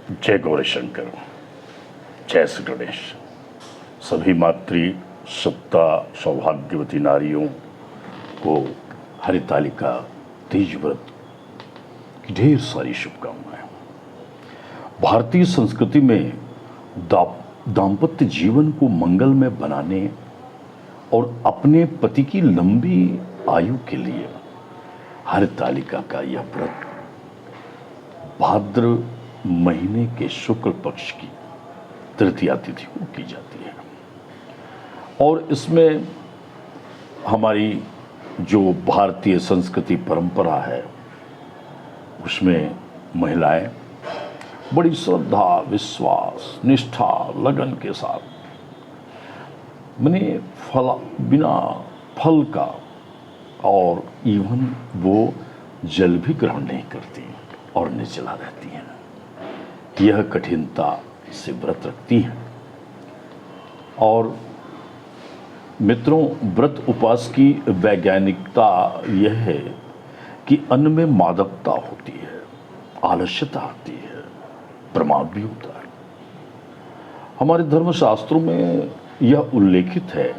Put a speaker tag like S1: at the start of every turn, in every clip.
S1: जय गौरी शंकर, जय श्री गणेश। सभी मातृ सत्ता सौभाग्यवती नारियों को हरितालिका तीज व्रत की ढेर सारी शुभकामनाएं। भारतीय संस्कृति में दाम्पत्य जीवन को मंगलमय बनाने और अपने पति की लंबी आयु के लिए हरितालिका का यह व्रत भाद्र महीने के शुक्ल पक्ष की तृतीया तिथि को की जाती है। और इसमें हमारी जो भारतीय संस्कृति परंपरा है उसमें महिलाएं बड़ी श्रद्धा, विश्वास, निष्ठा, लगन के साथ बिना फल का और इवन वो जल भी ग्रहण नहीं करती और निर्जला रहती हैं। यह कठिनता से व्रत रखती हैं। और मित्रों, व्रत उपवास की वैज्ञानिकता यह है कि अन्न में मादकता होती है, आलस्यता आती है, प्रमाद भी होता है। हमारे धर्मशास्त्रों में यह उल्लेखित है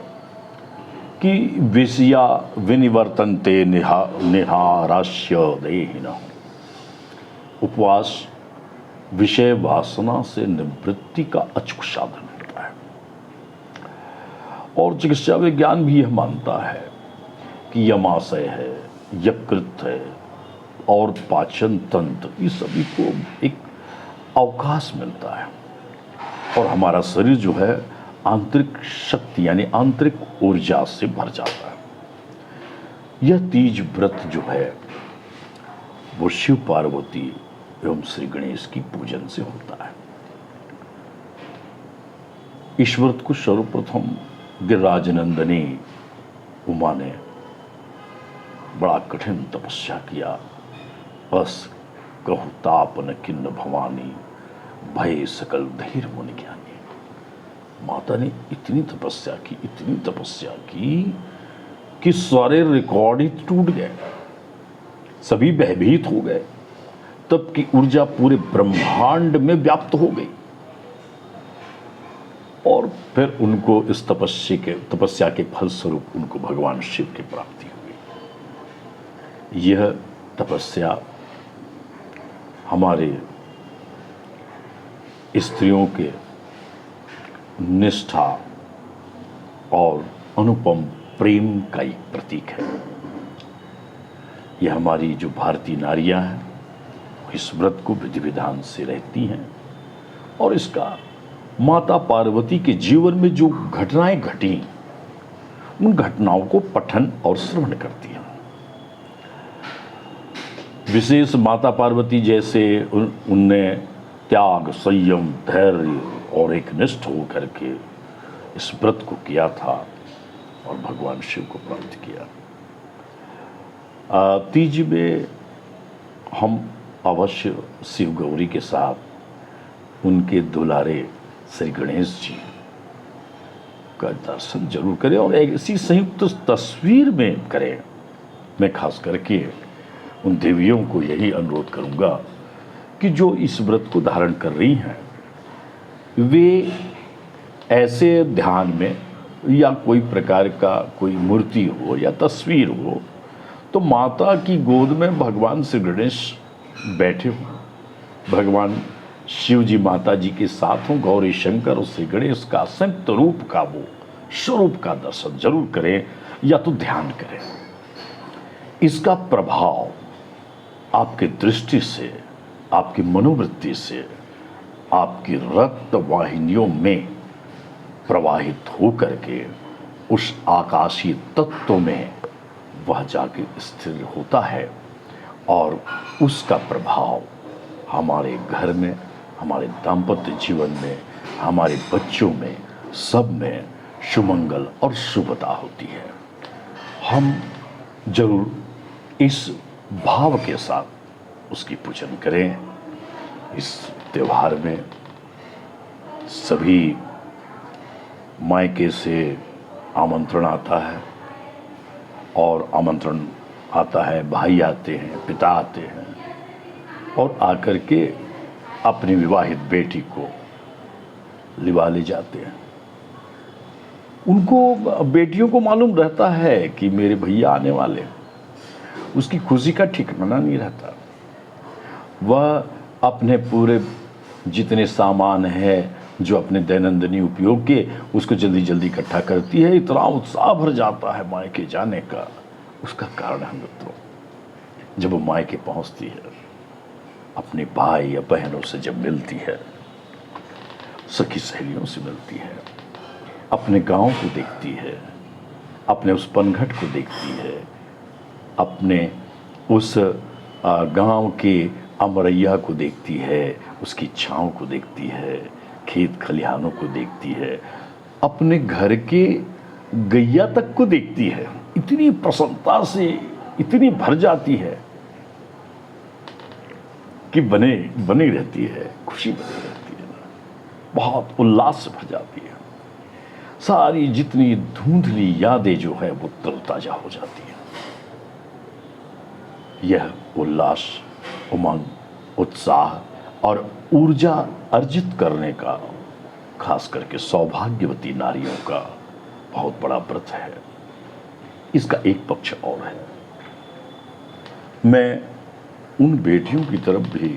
S1: कि वेश्या विनिवर्तन्ते निहाराश्य देहिनः। उपवास विषय वासना से निवृत्ति का अचूक साधन होता है। और चिकित्सा विज्ञान भी यह मानता है कि यमाशय है, यकृत है और पाचन तंत्र, इस सभी को एक अवकाश मिलता है और हमारा शरीर जो है आंतरिक शक्ति यानी आंतरिक ऊर्जा से भर जाता है। यह तीज व्रत जो है वो शिव पार्वती एवं श्री गणेश की पूजन से होता है। इस व्रत को सर्वप्रथम गिरिराज नंदिनी उमा ने बड़ा कठिन तपस्या किया। बस कहु ताप न किन्न भवानी, भय सकल धीर मुनि ज्ञानी। माता ने इतनी तपस्या की कि सारे रिकॉर्ड ही टूट गए, सभी भयभीत हो गए। तब की ऊर्जा पूरे ब्रह्मांड में व्याप्त हो गई और फिर उनको इस तपस्या के फलस्वरूप उनको भगवान शिव की प्राप्ति हुई। यह तपस्या हमारे स्त्रियों के निष्ठा और अनुपम प्रेम का एक प्रतीक है। यह हमारी जो भारतीय नारियां हैं इस व्रत को विधि विधान से रहती हैं और इसका माता पार्वती के जीवन में जो घटनाएं घटी उन घटनाओं को पठन और श्रवण करती हैं। विशेष माता पार्वती जैसे उनने त्याग, संयम, धैर्य और एक निष्ठ होकर के इस व्रत को किया था और भगवान शिव को प्राप्त किया। तीज में हम अवश्य शिव गौरी के साथ उनके दुलारे श्री गणेश जी का दर्शन जरूर करें और ऐसी संयुक्त तस्वीर में करें। मैं खास करके उन देवियों को यही अनुरोध करूंगा कि जो इस व्रत को धारण कर रही हैं वे ऐसे ध्यान में या कोई प्रकार का कोई मूर्ति हो या तस्वीर हो तो माता की गोद में भगवान श्री गणेश बैठे हो, भगवान शिव जी माता जी के साथ हों, गौरी शंकर और श्री गणेश का संयुक्त रूप का वो स्वरूप का दर्शन जरूर करें या तो ध्यान करें। इसका प्रभाव आपकी दृष्टि से, आपकी मनोवृत्ति से, आपकी रक्त वाहिनियों में प्रवाहित होकर के उस आकाशीय तत्व में वह जाके स्थिर होता है और उसका प्रभाव हमारे घर में, हमारे दाम्पत्य जीवन में, हमारे बच्चों में, सब में सुमंगल और शुभता होती है। हम जरूर इस भाव के साथ उसकी पूजन करें। इस त्योहार में सभी मायके से आमंत्रण आता है और आमंत्रण आता है, भाई आते हैं, पिता आते हैं और आकर के अपनी विवाहित बेटी को लिवा ले जाते हैं। उनको, बेटियों को मालूम रहता है कि मेरे भैया आने वाले हैं। उसकी खुशी का ठिकाना नहीं रहता। वह अपने पूरे जितने सामान है जो अपने दैनंदिनी उपयोग के, उसको जल्दी जल्दी इकट्ठा करती है। इतना उत्साह भर जाता है मायके जाने का। उसका कारण है मित्रों, जब वो मायके पहुंचती है, अपने भाई या बहनों से जब मिलती है, सखी सहेलियों से मिलती है, अपने गांव को देखती है, अपने उस पनघट को देखती है, अपने उस गांव के अमरैया को देखती है, उसकी छांव को देखती है, खेत खलिहानों को देखती है, अपने घर के गैया तक को देखती है। इतनी प्रसन्नता से इतनी भर जाती है कि बनी रहती है, खुशी बनी रहती है, बहुत उल्लास से भर जाती है। सारी जितनी धुंधली यादें जो है वो तरोताजा हो जाती है। यह उल्लास, उमंग, उत्साह और ऊर्जा अर्जित करने का खास करके सौभाग्यवती नारियों का बहुत बड़ा व्रत है। इसका एक पक्ष और है। मैं उन बेटियों की तरफ भी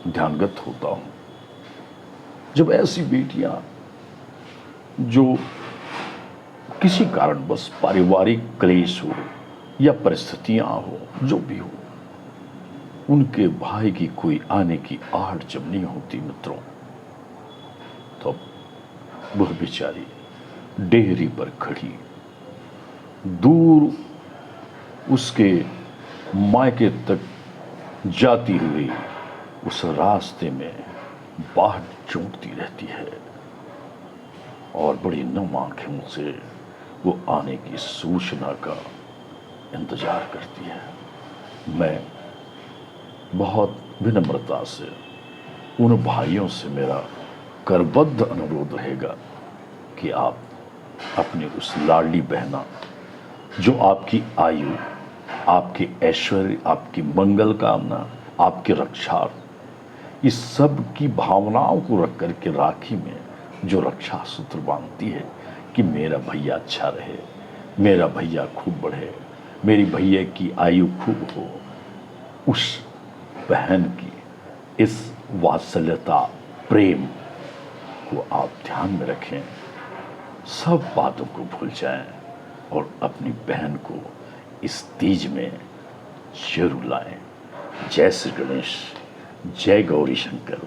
S1: ध्यानगत होता हूं, जब ऐसी बेटियां जो किसी कारण बस पारिवारिक क्लेश हो या परिस्थितियां हो, जो भी हो, उनके भाई की कोई आने की आहट जब नहीं होती मित्रों, तो वह बेचारी डेहरी पर खड़ी, दूर उसके मायके तक जाती हुई उस रास्ते में बाहर चौंकती रहती है और बड़ी नम आंखों से वो आने की सूचना का इंतजार करती है। मैं बहुत विनम्रता से उन भाइयों से मेरा करबद्ध अनुरोध रहेगा कि आप अपनी उस लाडली बहना, जो आपकी आयु, आपके ऐश्वर्य, आपकी मंगल कामना, आपकी रक्षा, इस सब की भावनाओं को रख करके राखी में जो रक्षा सूत्र बांधती है कि मेरा भैया अच्छा रहे, मेरा भैया खूब बढ़े, मेरी भैया की आयु खूब हो, उस बहन की इस वात्सल्यता, प्रेम को आप ध्यान में रखें। सब बातों को भूल जाएं और अपनी बहन को इस तीज में जरूर लाएं। जय श्री गणेश, जय गौरी शंकर।